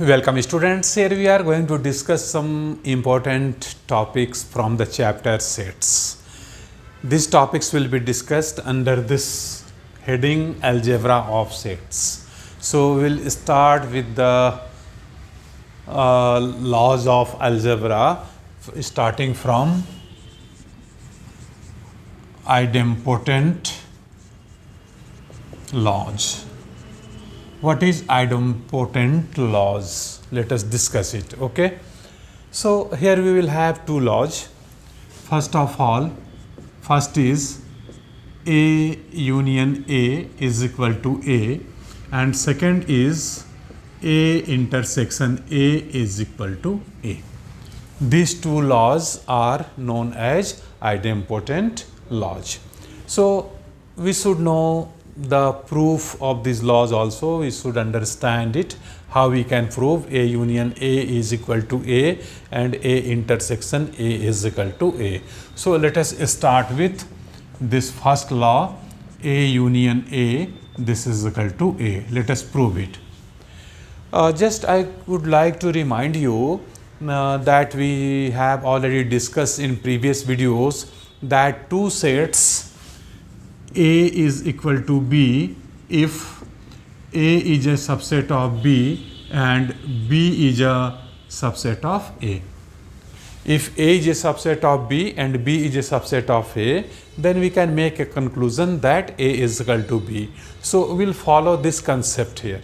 Welcome students. Here we are going to discuss some important topics from the chapter sets. These topics will be discussed under this heading Algebra of sets. So we'll start with the laws of algebra, starting from idempotent laws. What is idempotent laws? Let us discuss it. Okay. So here we will have two laws. First of all, first is A union A is equal to A, and second is A intersection A is equal to A. These two laws are known as idempotent laws. So we should know the proof of these laws also. We should understand it, how we can prove A union A is equal to A and A intersection A is equal to A. So let us start with this first law, A union A, this is equal to A. Let us prove it. Just I would like to remind you that we have already discussed in previous videos that two sets A is equal to B if A is a subset of B and B is a subset of A. If A is a subset of B and B is a subset of A, then we can make a conclusion that A is equal to B. So we will follow this concept here.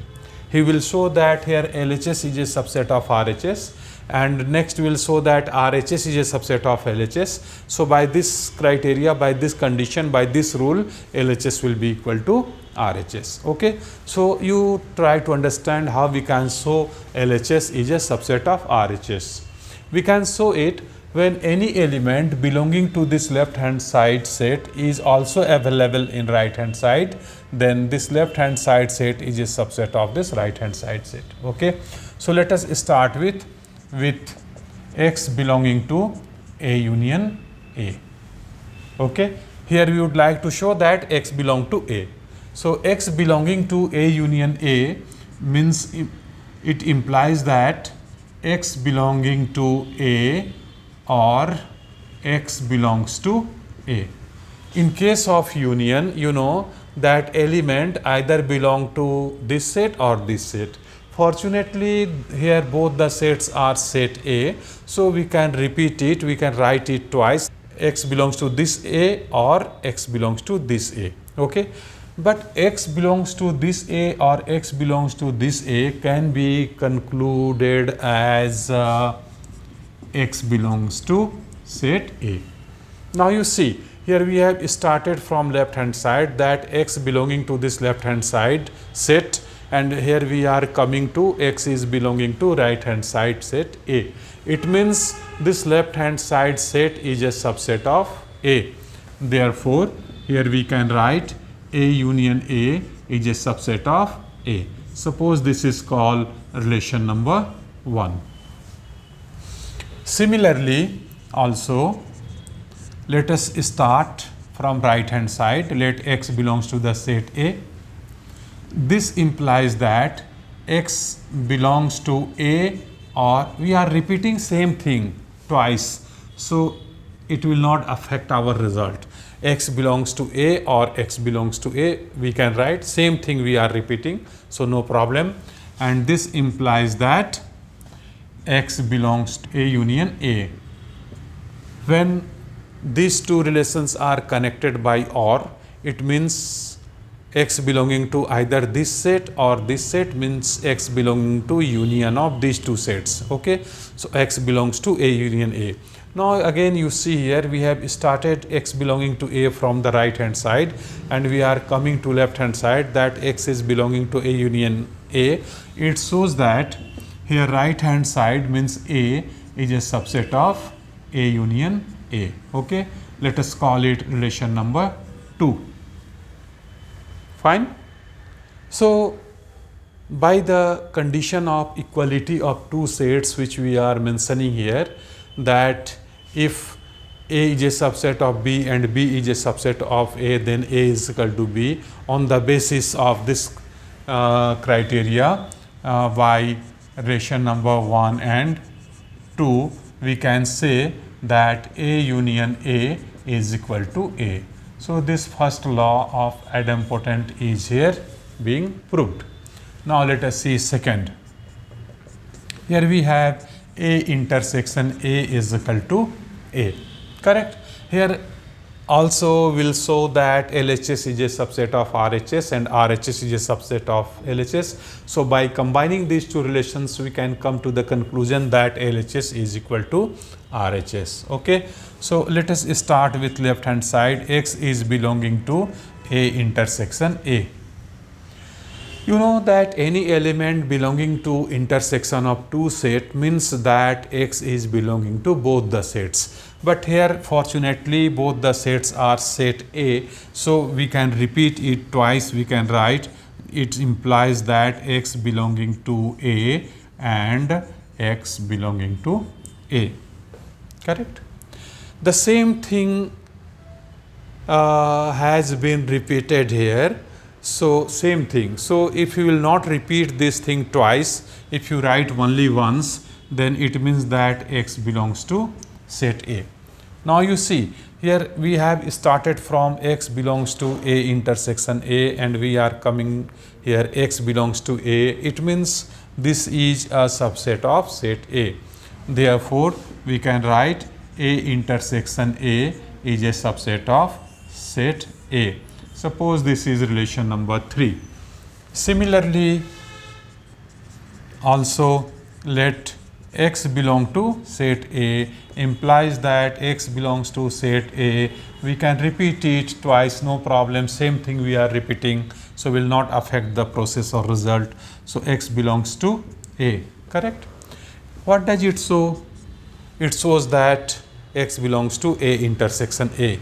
He will show that here LHS is a subset of RHS, and next we will show that RHS is a subset of LHS. So by this criteria, by this condition, by this rule, LHS will be equal to RHS. Okay. So you try to understand how we can show LHS is a subset of RHS. We can show it when any element belonging to this left hand side set is also available in right hand side, then this left hand side set is a subset of this right hand side set. Okay. So let us start with X belonging to A union A. Okay. Here we would like to show that X belong to A. So X belonging to A union A means it implies that X belonging to A or X belongs to A. In case of union, you know that element either belong to this set or this set. Fortunately, here both the sets are set A, so we can repeat it, we can write it twice. X belongs to this A or X belongs to this A. Okay. But X belongs to this A or X belongs to this A can be concluded as X belongs to set A. Now you see, here we have started from left hand side that X belonging to this left hand side set, and here we are coming to X is belonging to right hand side set A. It means this left hand side set is a subset of A. Therefore, here we can write A union A is a subset of A. Suppose this is called relation number 1. Similarly, also let us start from right hand side. Let X belongs to the set A. This implies that X belongs to A, or we are repeating same thing twice, so it will not affect our result. X belongs to A or X belongs to A, we can write same thing we are repeating, so no problem. And this implies that X belongs to A union A. When these two relations are connected by OR, it means X belonging to either this set or this set, means X belonging to union of these two sets. Okay. So X belongs to A union A. Now again you see here we have started X belonging to A from the right hand side, and we are coming to left hand side that X is belonging to A union A. It shows that here right hand side means A is a subset of A union A. Okay. Let us call it relation number 2. Fine. So by the condition of equality of two sets which we are mentioning here, that if A is a subset of B and B is a subset of A, then A is equal to B. On the basis of this criteria, by relation number 1 and 2, we can say that A union A is equal to A. So this first law of idempotent is here being proved. Now let us see second. Here we have A intersection A is equal to A, correct? Here also will show that LHS is a subset of RHS and RHS is a subset of LHS. So by combining these two relations, we can come to the conclusion that LHS is equal to RHS. Okay. So let us start with left hand side. X is belonging to A intersection A. You know that any element belonging to intersection of two sets means that X is belonging to both the sets. But here fortunately both the sets are set A, so we can repeat it twice. We can write it implies that X belonging to A and X belonging to A, correct? The same thing has been repeated here. So same thing. So if you will not repeat this thing twice, if you write only once, then it means that X belongs to set A. Now you see here we have started from X belongs to A intersection A and we are coming here X belongs to A. It means this is a subset of set A. Therefore, we can write A intersection A is a subset of set A. Suppose this is relation number 3. Similarly, also let X belong to set A implies that X belongs to set A. We can repeat it twice, no problem. Same thing we are repeating, so will not affect the process or result. So X belongs to A, correct? What does it show? It shows that X belongs to A intersection A.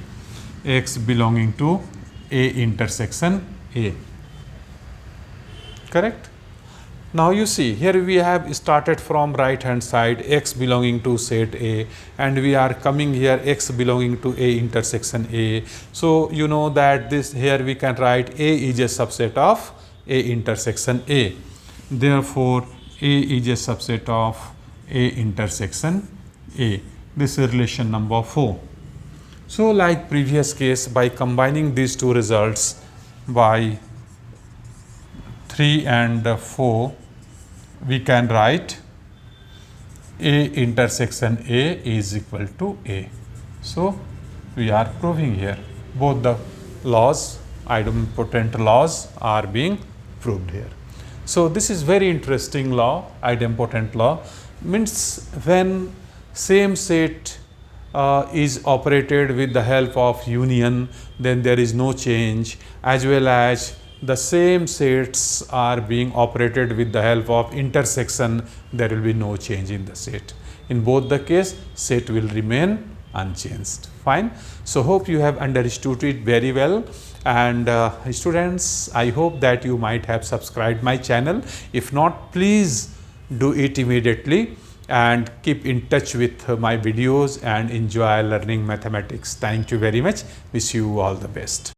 X belonging to A intersection A, correct? Now you see here we have started from right hand side X belonging to set A and we are coming here X belonging to A intersection A. So you know that this here we can write A is a subset of A intersection A. Therefore, A is a subset of A intersection A. This is relation number 4. So like previous case, by combining these two results by 3 and 4, we can write A intersection A is equal to A. So we are proving here both the laws, idempotent laws are being proved here. So this is very interesting law. Idempotent law means when same set is operated with the help of union, then there is no change, as well as the same sets are being operated with the help of intersection, there will be no change in the set. In both the case, set will remain unchanged. Fine. So hope you have understood it very well. And students, I hope that you might have subscribed my channel. If not, please do it immediately and keep in touch with my videos and enjoy learning mathematics. Thank you very much. Wish you all the best.